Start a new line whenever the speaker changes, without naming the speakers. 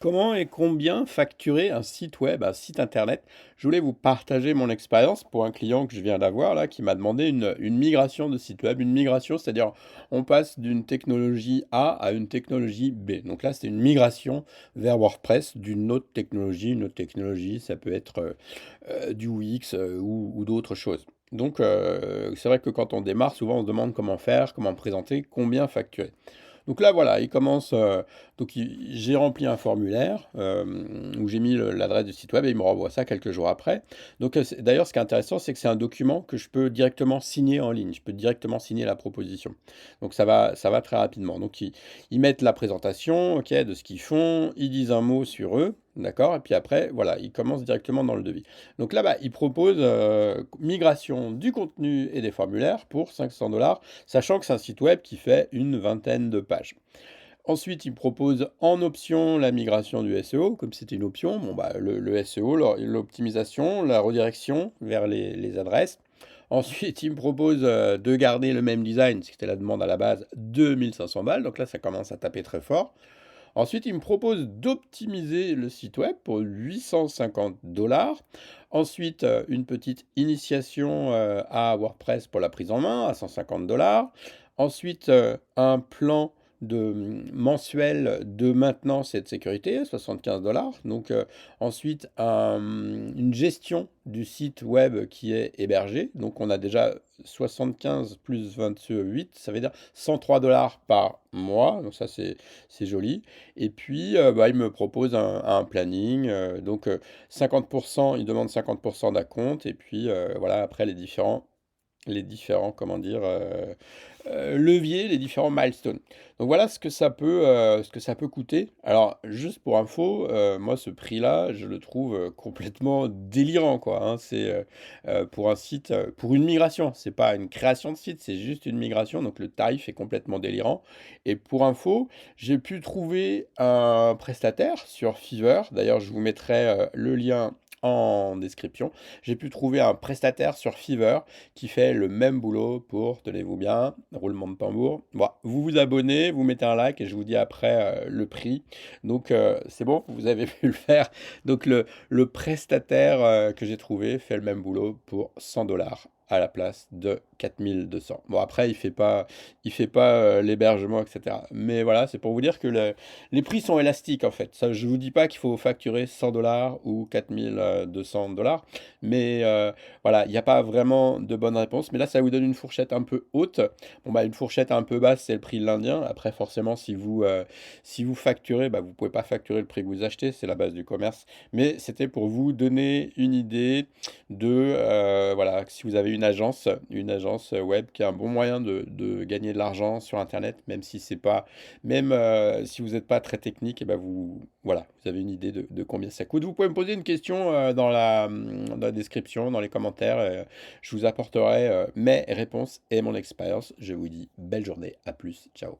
Comment et combien facturer un site web, un site internet? Je voulais vous partager mon expérience pour un client que je viens d'avoir là, qui m'a demandé une migration de site web. Une migration, c'est-à-dire on passe d'une technologie A à une technologie B. Donc là, c'est une migration vers WordPress d'une autre technologie. Une autre technologie, ça peut être du Wix ou d'autres choses. Donc c'est vrai que quand on démarre, souvent on se demande comment faire, comment présenter, combien facturer. Donc là, voilà, il commence. J'ai rempli un formulaire où j'ai mis l'adresse du site web et il me renvoie ça quelques jours après. Donc d'ailleurs, ce qui est intéressant, c'est que c'est un document que je peux directement signer en ligne. Je peux directement signer la proposition. Donc ça va très rapidement. Donc ils mettent la présentation, ok, de ce qu'ils font. Ils disent un mot sur eux. D'accord? Et puis après, voilà, ils commencent directement dans le devis. Donc là, bah, ils proposent migration du contenu et des formulaires pour 500 $, sachant que c'est un site web qui fait une vingtaine de pages. Ensuite, ils proposent en option la migration du SEO, comme c'était une option. Bon, bah, le SEO, l'optimisation, la redirection vers les adresses. Ensuite, ils me proposent de garder le même design, c'était la demande à la base, 2500 balles. Donc là, ça commence à taper très fort. Ensuite, il me propose d'optimiser le site web pour 850 $. Ensuite, une petite initiation à WordPress pour la prise en main à 150 $. Ensuite, un plan mensuel de maintenance et de sécurité, 75 $. Donc, ensuite, une gestion du site web qui est hébergé. Donc, on a déjà 75 plus 28, ça veut dire 103 $ par mois. Donc, ça, c'est joli. Et puis, bah, il me propose un planning. Donc, 50%, il demande 50% d'acompte. Et puis, voilà, après, les différents, comment dire, leviers, les différents milestones. Donc voilà ce que ça peut coûter. Alors, juste pour info, moi, ce prix-là, je le trouve complètement délirant, quoi, hein. C'est pour un site, pour une migration. C'est pas une création de site, c'est juste une migration. Donc le tarif est complètement délirant. Et pour info, j'ai pu trouver un prestataire sur Fiverr. D'ailleurs, je vous mettrai le lien en description. J'ai pu trouver un prestataire sur Fiverr qui fait le même boulot pour, tenez-vous bien, roulement de tambour. Bon, vous vous abonnez, vous mettez un like et je vous dis après le prix. Donc c'est bon, vous avez pu le faire. Donc le prestataire que j'ai trouvé fait le même boulot pour 100 $ à la place de 4200. Bon, après, il fait pas l'hébergement, etc. Mais voilà, c'est pour vous dire que les prix sont élastiques en fait. Ça, je vous dis pas qu'il faut facturer 100 $ ou 4200 $, mais voilà, il n'y a pas vraiment de bonne réponse. Mais là, ça vous donne une fourchette un peu haute. Bon, bah, une fourchette un peu basse, c'est le prix de l'Indien. Après, forcément, si vous facturez, bah, vous pouvez pas facturer le prix que vous achetez, c'est la base du commerce. Mais c'était pour vous donner une idée de, voilà, si vous avez une agence web qui est un bon moyen de gagner de l'argent sur Internet, même si c'est pas, même si vous n'êtes pas très technique, et ben voilà, vous avez une idée de combien ça coûte. Vous pouvez me poser une question dans la description, dans les commentaires. Je vous apporterai mes réponses et mon expérience. Je vous dis belle journée, à plus, ciao.